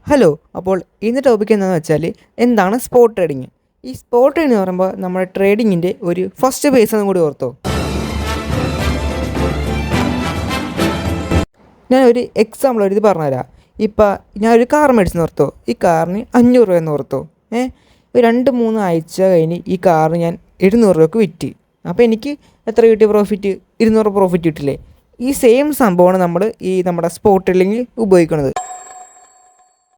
Hello. അപ്പോൾ ഇന്ന് topic എന്താണെന്ന് വെച്ചാൽ എന്താണ് സ്പോട്ട് ട്രേഡിങ്. ഈ സ്പോട്ട് ട്രേഡിംഗ് എന്ന് പറയുമ്പോൾ നമ്മുടെ ട്രേഡിങ്ങിൻ്റെ ഒരു ഫസ്റ്റ് ബേസ് എന്നും കൂടി ഓർത്തോ. ഞാനൊരു എക്സാമ്പിൾ ഒരു ഇത് പറഞ്ഞുതരാം. ഇപ്പം ഞാനൊരു കാർ മേടിച്ചെന്ന് ഓർത്തോ. ഈ കാറിന് 500 രൂപയെന്ന് ഓർത്തോ. ഒരു 2-3 ആഴ്ച കഴിഞ്ഞ് ഈ കാറ് ഞാൻ 700 രൂപയ്ക്ക് വിറ്റ്. അപ്പോൾ എനിക്ക് എത്ര കിട്ടിയ പ്രോഫിറ്റ്? 200 പ്രോഫിറ്റ് കിട്ടില്ലേ. ഈ സെയിം സംഭവമാണ് നമ്മൾ ഈ നമ്മുടെ സ്പോട്ട് ട്രേഡിങ്ങിൽ ഉപയോഗിക്കുന്നത്.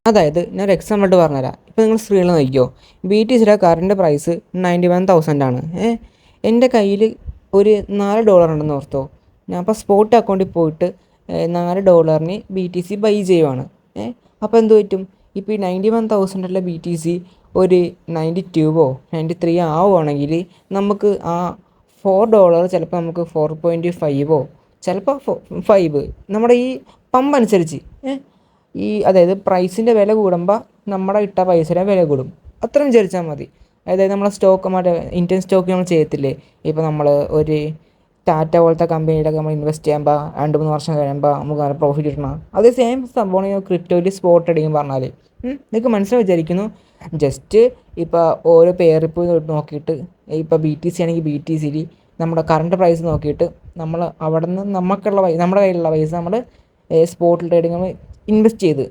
അതായത് ഞാനൊരു എക്സാമ്പിൾ പറഞ്ഞുതരാം. ഇപ്പോൾ നിങ്ങൾ സ്ക്രീനിൽ നോക്കിയോ, BTCയുടെ കാറിൻ്റെ പ്രൈസ് 91,000 ആണ്. എൻ്റെ കയ്യിൽ ഒരു $4 ഉണ്ടെന്ന് ഓർത്തോ. ഞാൻ അപ്പോൾ സ്പോട്ട് അക്കൗണ്ടിൽ പോയിട്ട് $4 BTC ബൈ ചെയ്യുവാണ്. അപ്പോൾ എന്ത് പറ്റും? ഇപ്പോൾ ഈ 91,000 BTC ഒരു 92 93 ആവുകയാണെങ്കിൽ നമുക്ക് ആ $4 ചിലപ്പോൾ നമുക്ക് 4.5 ചിലപ്പോൾ 5 നമ്മുടെ ഈ പമ്പ് അനുസരിച്ച് അതായത് പ്രൈസിൻ്റെ വില കൂടുമ്പോൾ നമ്മുടെ ഇട്ട പൈസയുടെ വില കൂടും. അത്രയും വിചാരിച്ചാൽ മതി. അതായത് നമ്മളെ സ്റ്റോക്ക് മറ്റേ ഇന്ത്യൻ സ്റ്റോക്ക് നമ്മൾ ചെയ്യത്തില്ലേ. ഇപ്പോൾ നമ്മൾ ഒരു ടാറ്റ പോലത്തെ കമ്പനിയിലൊക്കെ നമ്മൾ ഇൻവെസ്റ്റ് ചെയ്യുമ്പോൾ 2-3 വർഷം കഴിയുമ്പോൾ നമുക്ക് നല്ല പ്രോഫിറ്റ് കിട്ടണം. അതേ സെയിം സംഭവമാണ് ക്രിപ്റ്റോയിൽ സ്പോട്ട് ട്രേഡിങ് പറഞ്ഞാൽ. നിങ്ങൾക്ക് മനസ്സിലായി വിചാരിക്കുന്നു. ജസ്റ്റ് ഇപ്പോൾ ഓരോ പെയർ ഇപ്പോൾ നോക്കിയിട്ട് ഇപ്പോൾ BTC ആണെങ്കിൽ BTCയിൽ നമ്മുടെ കറണ്ട് പ്രൈസ് നോക്കിയിട്ട് നമ്മൾ അവിടെ നിന്ന് നമ്മുടെ കയ്യിലുള്ള പൈസ നമ്മൾ സ്പോട്ട് ട്രേഡിങ് ഇൻവെസ്റ്റ് ചെയ്ത്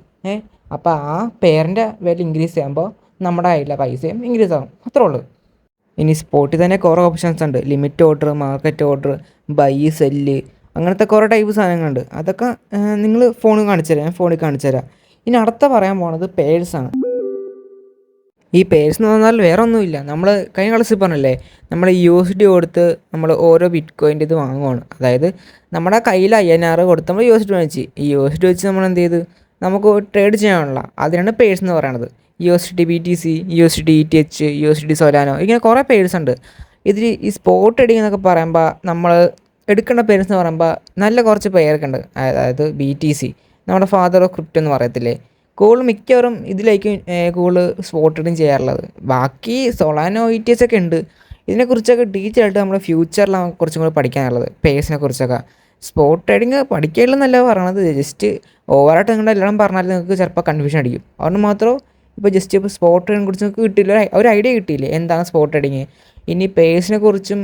അപ്പോൾ ആ പെയറിൻ്റെ വില ഇൻക്രീസ് ചെയ്യുമ്പോൾ നമ്മുടെ കയ്യിലെ പൈസയും ഇൻക്രീസ് ആകും. അത്രേ ഉള്ളൂ. ഇനി സ്പോട്ടിൽ തന്നെ കുറേ ഓപ്ഷൻസ് ഉണ്ട്. Limit order, market order, buy sell, അങ്ങനത്തെ കുറേ ടൈപ്പ് സാധനങ്ങളുണ്ട്. അതൊക്കെ നിങ്ങൾ ഫോണിൽ കാണിച്ചു തരാം. ഞാൻ ഫോണിൽ കാണിച്ചു തരാം. ഇനി അടുത്ത പറയാൻ പോണത് പേഴ്സാണ്. ഈ പേഴ്സ് എന്ന് പറഞ്ഞാൽ വേറെ ഒന്നുമില്ല. നമ്മൾ കഴിഞ്ഞ ക്ലാസ്സിൽ പറഞ്ഞല്ലേ, നമ്മൾ USD കൊടുത്ത് നമ്മൾ ഓരോ ബിറ്റ് കോയിൻ്റെ ഇത് വാങ്ങുവാണ്. അതായത് നമ്മുടെ കയ്യിൽ 5000 കൊടുത്ത് നമ്മൾ USD വാങ്ങിച്ച് ഈ USD വെച്ച് നമ്മൾ എന്ത് ചെയ്ത് നമുക്ക് ട്രേഡ് ചെയ്യാനുള്ള അതിനാണ് പേഴ്സ് എന്ന് പറയുന്നത്. USD BTC, USD ETH, USD Solano, ഇങ്ങനെ കുറേ പേഴ്സ് ഉണ്ട്. ഇതിൽ ഈ സ്പോട്ട് ട്രേഡിംഗ് എന്നൊക്കെ പറയുമ്പോൾ നമ്മൾ എടുക്കേണ്ട പേഴ്സ് എന്ന് പറയുമ്പോൾ നല്ല കുറച്ച് പേരൊക്കെ ഉണ്ട്. അതായത് BTC, നമ്മുടെ ഫാദർ ഓഫ് ക്രിപ്റ്റോ എന്ന് പറയത്തില്ലേ. കൂടുതൽ മിക്കവരും ഇതിലേക്ക് കൂടുതൽ സ്പോട്ട് ട്രേഡിങ് ചെയ്യാറുള്ളത്. ബാക്കി സൊളാനോ ETH ഒക്കെ ഉണ്ട്. ഇതിനെക്കുറിച്ചൊക്കെ ഡീറ്റെയിലായിട്ട് നമ്മൾ ഫ്യൂച്ചറിലാണ് കുറച്ചും കൂടി പഠിക്കാനുള്ളത്. പേഴ്സിനെ കുറിച്ചൊക്കെ സ്പോട്ട് ട്രേഡിങ് പഠിക്കാനുള്ളതെന്നല്ല പറയണത്. ജസ്റ്റ് ഓവറായിട്ട് നിങ്ങളുടെ എല്ലാം പറഞ്ഞാൽ നിങ്ങൾക്ക് ചിലപ്പോൾ കൺഫ്യൂഷൻ അടിക്കും. അതുകൊണ്ട് മാത്രം ഇപ്പോൾ ജസ്റ്റ് ഇപ്പോൾ സ്പോട്ട് ട്രേഡിനെ കുറിച്ച് നിങ്ങൾക്ക് കിട്ടിയില്ല, ഒരു ഐഡിയ കിട്ടിയില്ലേ എന്താണ് സ്പോട്ട് ട്രേഡിങ്. ഇനി പേഴ്സിനെ കുറിച്ചും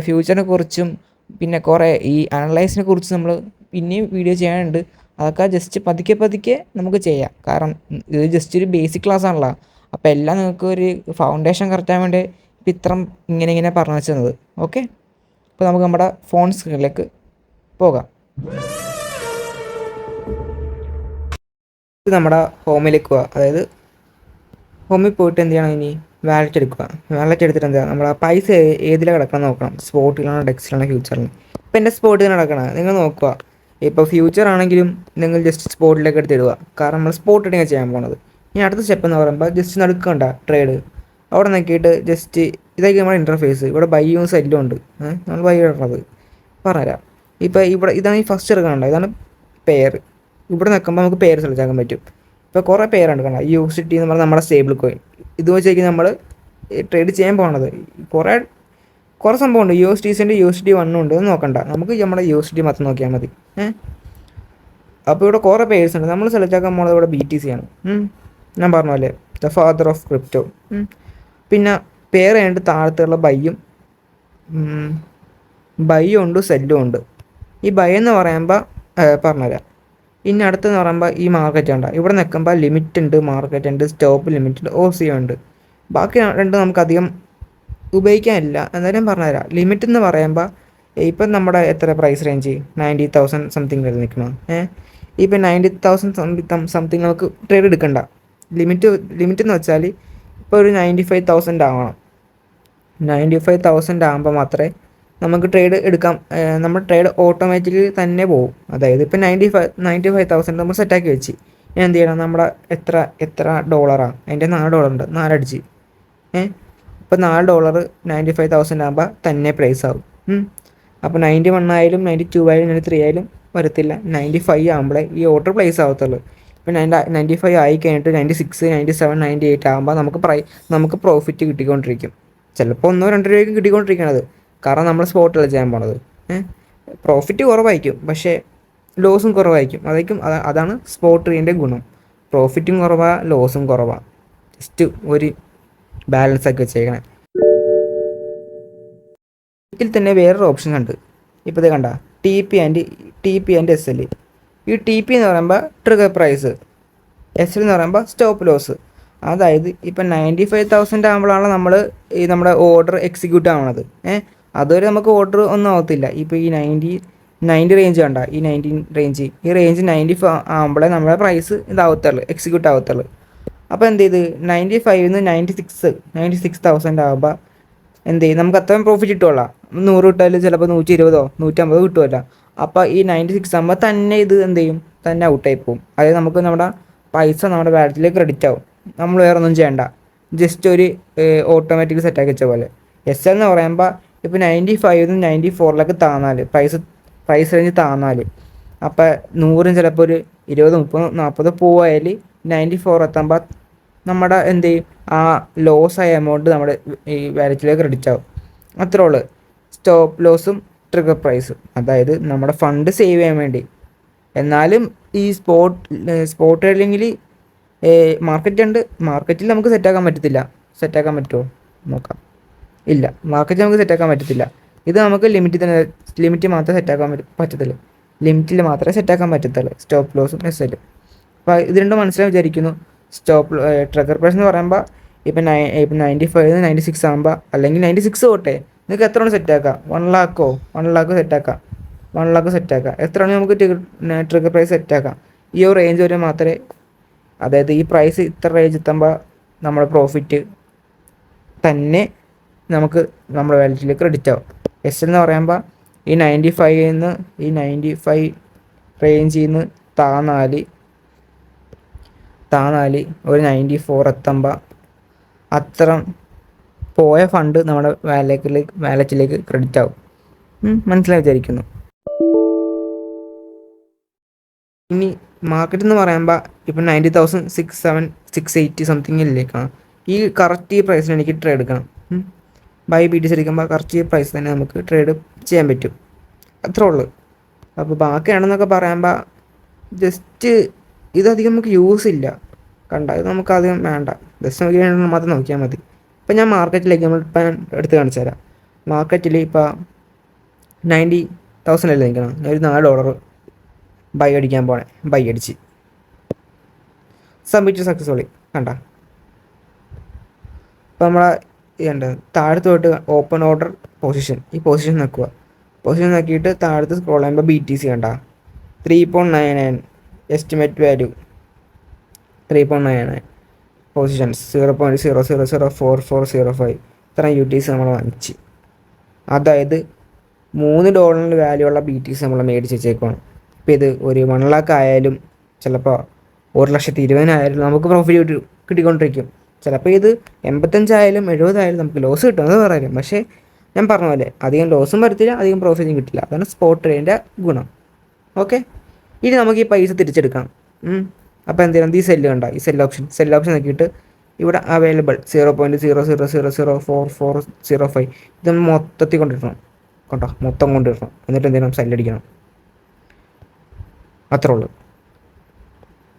ഫ്യൂച്ചറിനെ കുറിച്ചും പിന്നെ കുറേ ഈ അനലൈസിനെ കുറിച്ച് നമ്മൾ പിന്നെയും വീഡിയോ ചെയ്യാനുണ്ട്. അതൊക്കെ ജസ്റ്റ് പതുക്കെ നമുക്ക് ചെയ്യാം. കാരണം ഇത് ജസ്റ്റ് ഒരു ബേസിക് ക്ലാസ് ആണല്ലോ. അപ്പോൾ എല്ലാം നിങ്ങൾക്ക് ഒരു ഫൗണ്ടേഷൻ കറക്റ്റാൻ വേണ്ടി ഇപ്പം ഇത്രം ഇങ്ങനെ പറഞ്ഞു വെച്ചത്. ഓക്കെ, അപ്പോൾ നമുക്ക് നമ്മുടെ ഫോൺ സ്ക്രീനിലേക്ക് പോകാം. ഇത് നമ്മുടെ ഹോമിലേക്ക് പോവുക. അതായത് ഹോമിൽ പോയിട്ട് എന്ത് ചെയ്യണം? ഇനി വാലറ്റ് എടുക്കുക. വാലറ്റ് എടുത്തിട്ട് എന്താ നമ്മുടെ പൈസ ഏതിലാണ് കിടക്കണം നോക്കണം. സ്പോട്ടിലാണോ, ഡെക്സിലാണോ, ഫ്യൂച്ചറിലാണ്. ഇപ്പോൾ എൻ്റെ സ്പോട്ടിൽ കിടക്കണം നിങ്ങൾ നോക്കുക. ഇപ്പോൾ ഫ്യൂച്ചർ ആണെങ്കിലും നിങ്ങൾ ജസ്റ്റ് സ്പോട്ടിലേക്ക് എടുത്തിടുക. കാരണം നമ്മൾ സ്പോട്ട് ട്രേഡിങ് ചെയ്യാൻ പോകുന്നത്. ഇനി അടുത്ത സ്റ്റെപ്പ് എന്ന് പറയുമ്പോൾ ജസ്റ്റ് നടക്കണ്ട ട്രേഡ് അവിടെ നോക്കിയിട്ട് ജസ്റ്റ് ഇതൊക്കെ നമ്മുടെ ഇൻ്റർഫേസ്. ഇവിടെ ബൈയും സെല്ലും ഉണ്ട്. നമ്മൾ ബൈ ഇടുന്നത് പറഞ്ഞുതരാം. ഇപ്പോൾ ഇവിടെ ഇതാണ് ഈ ഫസ്റ്റ് എടുക്കണ്ട. ഇതാണ് പെയർ. ഇവിടെ നിൽക്കുമ്പോൾ നമുക്ക് പെയർ സെലക്ട് ആക്കാൻ പറ്റും. ഇപ്പോൾ കുറേ പേരുണ്ട്. കാരണം USD എന്ന് പറഞ്ഞാൽ നമ്മുടെ സ്റ്റേബിൾ കോയിൻ. ഇത് വെച്ചേക്കും നമ്മൾ ട്രേഡ് ചെയ്യാൻ പോകുന്നത്. കുറേ സംഭവമുണ്ട്. USD 1 ഉണ്ട്. നോക്കണ്ട, നമുക്ക് നമ്മുടെ USD മാത്രം നോക്കിയാൽ മതി. അപ്പോൾ ഇവിടെ കുറേ പേഴ്സ് ഉണ്ട്. നമ്മൾ സെലക്ട് ആക്കാൻ പോകുന്നത് ഇവിടെ BTC ആണ്. ഞാൻ പറഞ്ഞ പോലെ ദ ഫാദർ ഓഫ് ക്രിപ്റ്റോ. പിന്നെ പേർ കഴിഞ്ഞിട്ട് താഴത്തുള്ള ബൈയും ഉണ്ട്, സെല്ലും ഉണ്ട്. ഈ ബൈ എന്ന് പറയുമ്പോൾ പറഞ്ഞുതരാം. ഇനി അടുത്തെന്ന് പറയുമ്പോൾ ഈ മാർക്കറ്റ് ഉണ്ട്. ഇവിടെ നിൽക്കുമ്പോൾ ലിമിറ്റ് ഉണ്ട്, മാർക്കറ്റ് ഉണ്ട്, സ്റ്റോപ്പ് ലിമിറ്റ് ഉണ്ട്, OCO ഉണ്ട്. ബാക്കി രണ്ട് നമുക്കധികം ഉപയോഗിക്കാനില്ല. എന്തായാലും പറഞ്ഞുതരാം. ലിമിറ്റ് എന്ന് പറയുമ്പോൾ ഇപ്പം നമ്മുടെ എത്ര പ്രൈസ് റേഞ്ച് 90,000 സംതിങ് വരെ നിൽക്കണം. ഇപ്പം 90,000 സംതിങ് നമുക്ക് ട്രേഡ് എടുക്കണ്ട. ലിമിറ്റ് എന്ന് വെച്ചാൽ ഇപ്പോൾ ഒരു 95,000 ആവണം. 95,000 ആകുമ്പോൾ മാത്രമേ നമുക്ക് ട്രേഡ് എടുക്കാം. നമ്മുടെ ട്രേഡ് ഓട്ടോമാറ്റിക്കലി തന്നെ പോകും. അതായത് ഇപ്പോൾ 95,000 നമ്മൾ സെറ്റാക്കി വെച്ച് ഞാൻ എന്ത് ചെയ്യണം? നമ്മുടെ എത്ര ഡോളറാണ്? അതിൻ്റെ $4 ഉണ്ട്. 4 അടിച്ച് ഇപ്പോൾ $4 95,000 ആകുമ്പോൾ തന്നെ പ്രൈസ് ആവും. അപ്പോൾ 91 ആയാലും 92 ആയാലും 93 ആയാലും വരത്തില്ല. 95 ആകുമ്പോഴേ ഈ ഓർഡർ പ്ലേസ് ആവത്തുള്ളൂ. ഇപ്പോൾ 95 ആയി കഴിഞ്ഞിട്ട് 96, 97, 98 ആകുമ്പോൾ നമുക്ക് പ്രോഫിറ്റ് കിട്ടിക്കൊണ്ടിരിക്കും. ചിലപ്പോൾ 1-2 രൂപയ്ക്ക് കിട്ടിക്കൊണ്ടിരിക്കണത്. കാരണം നമ്മൾ സ്പോട്ടിൽ ചെയ്യാൻ പോണത്. പ്രോഫിറ്റ് കുറവായിരിക്കും, പക്ഷേ ലോസും കുറവായിരിക്കും. അതാണ് സ്പോട്ട് ട്രേഡിൻ്റെ ഗുണം. പ്രോഫിറ്റും കുറവാണ്, ലോസും കുറവാണ്. ജസ്റ്റ് ഒരു ബാലൻസ് ആക്കി വെച്ചേക്കണേ. ഇതിൽ തന്നെ വേറൊരു ഓപ്ഷൻ ഉണ്ട്. ഇപ്പോൾ ഇത് കണ്ട T P and S L. ഈ ടി പി എന്ന് പറയുമ്പോൾ ട്രിഗർ പ്രൈസ്, എസ് എൽ എന്ന് പറയുമ്പോൾ സ്റ്റോപ്പ് ലോസ്. അതായത് ഇപ്പം 95,000 ആകുമ്പോഴാണ് നമ്മുടെ ഓർഡർ എക്സിക്യൂട്ട് ആവണത്. അതുവരെ നമുക്ക് ഓർഡർ ഒന്നും ആവത്തില്ല. ഇപ്പോൾ ഈ 90 റേഞ്ച് കണ്ട, ഈ 90 റേഞ്ച് 95 ആകുമ്പോഴേ നമ്മുടെ പ്രൈസ് എക്സിക്യൂട്ട് ആവത്തുള്ളൂ. അപ്പോൾ എന്ത് ചെയ്ത് 95 96,000 ആകുമ്പോൾ എന്ത് ചെയ്യും, നമുക്ക് അത്രയും പ്രോഫിറ്റ് കിട്ടുമല്ല. 100 കിട്ടാലും ചിലപ്പോൾ 120 150 കിട്ടുമല്ല. അപ്പോൾ ഈ 96 ആകുമ്പോൾ തന്നെ ഇത് എന്ത് ചെയ്യും, തന്നെ ഔട്ടായി പോകും. അതായത് നമുക്ക് നമ്മുടെ പൈസ നമ്മുടെ വാലറ്റിലേക്ക് ക്രെഡിറ്റ് ആവും. നമ്മൾ വേറെ ഒന്നും ചെയ്യണ്ട, ജസ്റ്റ് ഒരു ഓട്ടോമാറ്റിക് സെറ്റാക്കി വെച്ച പോലെ. എസ് എൽ എന്ന് പറയുമ്പോൾ ഇപ്പോൾ 95 94 താന്നാൽ, പ്രൈസ് റേഞ്ച് താന്നാൽ, അപ്പോൾ 100 ചിലപ്പോൾ ഒരു 20 30 40 പോയാൽ 94 എത്തുമ്പോൾ നമ്മുടെ എന്ത് ചെയ്യും, ആ ലോസ് ആയ എമൗണ്ട് നമ്മുടെ ഈ വാലറ്റിലേക്ക് ക്രെഡിറ്റ് ആവും. അത്രേ ഉള്ളൂ. സ്റ്റോപ്പ് ലോസും ട്രിഗർ പ്രൈസും, അതായത് നമ്മുടെ ഫണ്ട് സേവ് ചെയ്യാൻ വേണ്ടി. എന്നാലും ഈ സ്പോട്ട് ട്രേഡിങ്ങിൽ മാർക്കറ്റിൽ നമുക്ക് സെറ്റാക്കാൻ പറ്റുമോ നോക്കാം. ഇല്ല, മാർക്കറ്റിൽ നമുക്ക് സെറ്റാക്കാൻ പറ്റത്തില്ല. ഇത് നമുക്ക് ലിമിറ്റ് മാത്രമേ സെറ്റാക്കാൻ പറ്റത്തുള്ളൂ. ലിമിറ്റിൽ മാത്രമേ സെറ്റാക്കാൻ പറ്റത്തുള്ളൂ സ്റ്റോപ്പ് ലോസും എസ് എല്ലും. അപ്പോൾ ഇത് രണ്ടും മനസ്സിലായി വിചാരിക്കുന്നു. ട്രിഗർ പ്രൈസ് എന്ന് പറയുമ്പോൾ ഇപ്പം 95 96 ആകുമ്പോൾ, അല്ലെങ്കിൽ 96 പോട്ടെ, നിങ്ങൾക്ക് എത്ര സെറ്റാക്കാം, 1 lakh സെറ്റാക്കാം. 1 lakh സെറ്റാക്കാം. എത്ര നമുക്ക് ട്രിഗർ പ്രൈസ് സെറ്റാക്കാം. ഈ ഒരു റേഞ്ച് വരെ മാത്രമേ, അതായത് ഈ പ്രൈസ് ഇത്ര റേഞ്ച് എത്തുമ്പോൾ നമ്മുടെ പ്രോഫിറ്റ് തന്നെ നമുക്ക് നമ്മുടെ വാലറ്റിലേക്ക് ക്രെഡിറ്റ് ആവും. എസ് എന്ന് പറയുമ്പോൾ ഈ 95 റേഞ്ചിൽ നിന്ന് താന്നാൽ ഒരു 94 എത്തുമ്പോൾ അത്ര പോയ ഫണ്ട് നമ്മുടെ വാലറ്റിലേക്ക് ക്രെഡിറ്റ് ആവും. മനസ്സിലായി വിചാരിക്കുന്നു. ഇനി മാർക്കറ്റ് എന്ന് പറയുമ്പോൾ ഇപ്പം 90,680 സംതിങ്ങിലേക്കാണ്. ഈ കറക്റ്റ് ഈ പ്രൈസിന് എനിക്ക് ട്രേഡ് എടുക്കണം. ബൈ BTC എടുക്കുമ്പോൾ കറക്റ്റ് ഈ പ്രൈസ് തന്നെ നമുക്ക് ട്രേഡ് ചെയ്യാൻ പറ്റും. അത്രേ ഉള്ളൂ. അപ്പോൾ ബാക്കിയാണെന്നൊക്കെ പറയുമ്പോൾ ജസ്റ്റ് ഇതധികം നമുക്ക് യൂസ് ഇല്ല. ഇത് നമുക്കധികം വേണ്ട. ജസ്റ്റ് നമുക്ക് മാത്രം നോക്കിയാൽ മതി. ഇപ്പം ഞാൻ മാർക്കറ്റിലേക്ക് എടുത്ത് കാണിച്ചു തരാം. മാർക്കറ്റിൽ ഇപ്പോൾ 90,000 അല്ലേ നിൽക്കണം. ഞാൻ ഒരു $4 ബൈ അടിക്കാൻ പോണേ. ബൈ അടിച്ച് സബ്മിറ്റ് സക്സസ്ഫുള്ളി. അപ്പോൾ നമ്മളെ താഴത്ത് പോയിട്ട് ഓപ്പൺ ഓർഡർ പൊസിഷൻ, ഈ പൊസിഷൻ നോക്കുക. പൊസിഷൻ നോക്കിയിട്ട് താഴത്ത് സ്ക്രോൾ ചെയ്യുമ്പോൾ BTC 3.99 എസ്റ്റിമേറ്റ് വാല്യൂ 3.99 പൊസിഷൻസ് 0.004405 ഇത്രയും UTC നമ്മൾ വാങ്ങിച്ച്. അതായത് $3 വാല്യൂ ഉള്ള BTC നമ്മൾ മേടിച്ച് വെച്ചേക്കുവാണ്. ഇപ്പോൾ ഇത് ഒരു 1 lakh ആയാലും ചിലപ്പോൾ 1,20,000 നമുക്ക് പ്രോഫിറ്റ് കിട്ടിക്കൊണ്ടിരിക്കും. ചിലപ്പോൾ ഇത് 85 ആയാലും 70 ആയാലും നമുക്ക് ലോസ് കിട്ടും, അത് പറയാം. പക്ഷേ ഞാൻ പറഞ്ഞ പോലെ അധികം ലോസും വരത്തില്ല, അധികം പ്രോഫിറ്റും കിട്ടില്ല. അതാണ് സ്പോട്ട് ട്രേഡിൻ്റെ ഗുണം. ഓക്കെ, ഇനി നമുക്ക് ഈ പൈസ തിരിച്ചെടുക്കണം. അപ്പോൾ എന്തെങ്കിലും ഈ സെല്ല് ഓപ്ഷൻ നോക്കിയിട്ട് ഇവിടെ അവൈലബിൾ 0.00004405 ഇത് മൊത്തത്തിൽ കൊണ്ടിടണം. മൊത്തം കൊണ്ടിടണം. എന്നിട്ട് എന്തെങ്കിലും സെല്ലടിക്കണം. അത്രേ ഉള്ളൂ.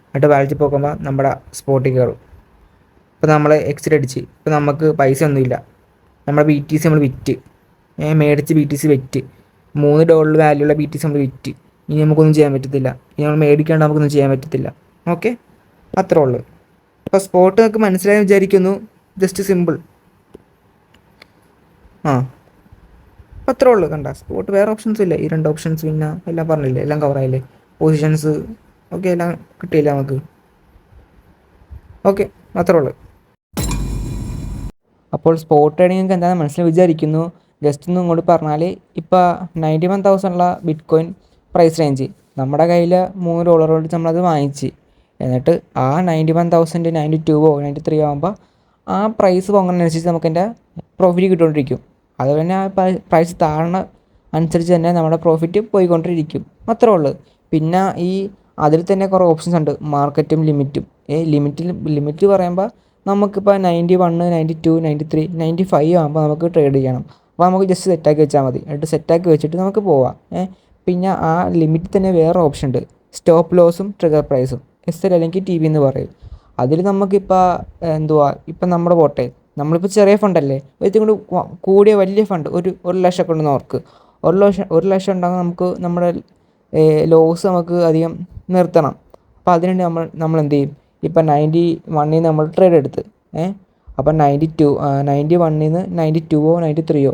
എന്നിട്ട് വാലറ്റിൽ പോകുമ്പോൾ നമ്മുടെ സ്പോട്ടിൽ കയറും. ഇപ്പോൾ നമ്മൾ എക്സിറ്റ് അടിച്ച്, ഇപ്പോൾ നമുക്ക് പൈസ ഒന്നുമില്ല. നമ്മുടെ BTC നമ്മൾ വിറ്റ്, മേടിച്ച് BTC വിറ്റ്, $3 വാല്യുള്ള BTC നമ്മൾ വിറ്റ്. ഇനി നമുക്കൊന്നും ചെയ്യാൻ പറ്റത്തില്ല. ഇനി നമ്മൾ മേടിക്കാണ്ട് നമുക്കൊന്നും ചെയ്യാൻ പറ്റത്തില്ല. ഓക്കെ, അത്രേ ഉള്ളൂ. അപ്പോൾ സ്പോട്ട് നമുക്ക് മനസ്സിലായി വിചാരിക്കുന്നു. Just simple. അപ്പോൾ അത്രേ ഉള്ളൂ. സ്പോട്ട് വേറെ ഓപ്ഷൻസും ഇല്ല. ഈ 2 ഓപ്ഷൻസ് പിന്നെ എല്ലാം പറഞ്ഞില്ലേ, എല്ലാം കവറായില്ലേ. പൊസിഷൻസ് ഓക്കെ, എല്ലാം കിട്ടിയില്ല നമുക്ക്. ഓക്കെ, അത്രേ ഉള്ളൂ. അപ്പോൾ സ്പോട്ട് ട്രേഡിംഗ് നിങ്ങൾക്ക് എന്താണെന്ന് മനസ്സിലായി വിചാരിക്കുന്നു. ജസ്റ്റ് ഒന്ന് ഇങ്ങോട്ട് പറഞ്ഞാൽ, ഇപ്പോൾ 91,000 ഉള്ള ബിറ്റ്കോയിൻ പ്രൈസ് റേഞ്ച് നമ്മുടെ കയ്യിൽ $3 കൊണ്ട് നമ്മളത് വാങ്ങിച്ച്, എന്നിട്ട് ആ 91,000 92 93 ആകുമ്പോൾ ആ പ്രൈസ് പോകുന്നതിനനുസരിച്ച് നമുക്ക് എൻ്റെ പ്രോഫിറ്റ് കിട്ടുകൊണ്ടിരിക്കും. അതുപോലെ തന്നെ ആ പ്രൈസ് താഴണ അനുസരിച്ച് തന്നെ നമ്മുടെ പ്രോഫിറ്റ് പോയിക്കൊണ്ടിരിക്കും. അത്രേ ഉള്ളൂ. പിന്നെ അതിൽ തന്നെ കുറേ ഓപ്ഷൻസ് ഉണ്ട്, മാർക്കറ്റും ലിമിറ്റും. ലിമിറ്റ് പറയുമ്പോൾ നമുക്കിപ്പോൾ 91 92 93 95 ആകുമ്പോൾ നമുക്ക് ട്രേഡ് ചെയ്യണം. അപ്പോൾ നമുക്ക് ജസ്റ്റ് സെറ്റാക്കി വെച്ചാൽ മതി. എന്നിട്ട് സെറ്റാക്കി വെച്ചിട്ട് നമുക്ക് പോവാം. പിന്നെ ആ ലിമിറ്റിൽ തന്നെ വേറെ ഓപ്ഷൻ ഉണ്ട്, സ്റ്റോപ്പ് ലോസും ട്രിഗർ പ്രൈസും, SL അല്ലെങ്കിൽ TB എന്ന് പറയും. അതിൽ നമുക്കിപ്പോൾ എന്തുവാ, ഇപ്പം നമ്മുടെ പോട്ടെ, നമ്മളിപ്പോൾ ചെറിയ ഫണ്ടല്ലേ, ഏറ്റവും കൂടി കൂടിയ വലിയ ഫണ്ട് ഒരു ലക്ഷം ഒക്കെ ഉണ്ടെന്ന് ഓർക്ക്. ഒരു ലക്ഷം ഉണ്ടെങ്കിൽ നമുക്ക് നമ്മുടെ ലോസ് നമുക്ക് അധികം നിർത്തണം. അപ്പോൾ അതിനുവേണ്ടി നമ്മൾ എന്ത് ചെയ്യും, ഇപ്പം 91 നമ്മൾ ട്രേഡ് എടുത്ത് അപ്പം 91 92 93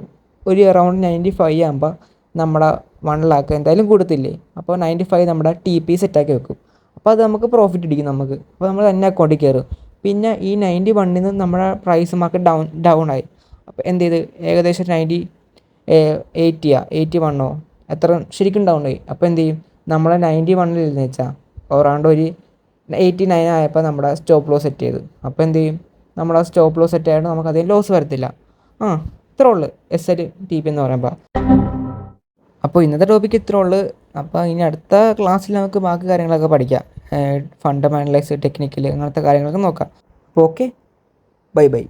ഒരു അറൗണ്ട് 95 ആകുമ്പോൾ നമ്മുടെ 1 lakh എന്തായാലും കൊടുത്തില്ലേ. അപ്പോൾ 95 നമ്മുടെ TP സെറ്റാക്കി വെക്കും. അപ്പോൾ അത് നമുക്ക് പ്രോഫിറ്റ് അടിക്കും നമുക്ക്. അപ്പോൾ നമ്മൾ തന്നെ അക്കൗണ്ടിൽ കയറും. പിന്നെ ഈ 91 നമ്മുടെ പ്രൈസ് മാർക്കറ്റ് ഡൗൺ ആയി. അപ്പോൾ എന്ത് ചെയ്ത് ഏകദേശം 81 എത്ര ശരിക്കും ഡൗൺ ആയി. അപ്പോൾ എന്ത് ചെയ്യും, നമ്മളെ 91 വെച്ചാൽ അറൗണ്ട് ഒരു 89 ആയപ്പോൾ നമ്മുടെ സ്റ്റോപ്പ് ലോസ് സെറ്റ് ചെയ്ത്. അപ്പോൾ എന്ത് ചെയ്യും, നമ്മൾ ആ സ്റ്റോപ്പ് ലോസ് സെറ്റ് ആയതുകൊണ്ട് നമുക്ക് അതിൽ ലോസ് വരത്തില്ല. ഇത്രേ ഉള്ളൂ SL TP എന്ന് പറയുമ്പോൾ. അപ്പോൾ ഇന്നത്തെ ടോപ്പിക്ക് ഇത്രേ ഉള്ളൂ. അപ്പോൾ ഇനി അടുത്ത ക്ലാസ്സിൽ നമുക്ക് ബാക്കി കാര്യങ്ങളൊക്കെ പഠിക്കാം. ഫണ്ടമെൻ്റലൈസ്, ടെക്നിക്കൽ, അങ്ങനത്തെ കാര്യങ്ങളൊക്കെ നോക്കാം. അപ്പോൾ ഓക്കെ, ബൈ ബൈ.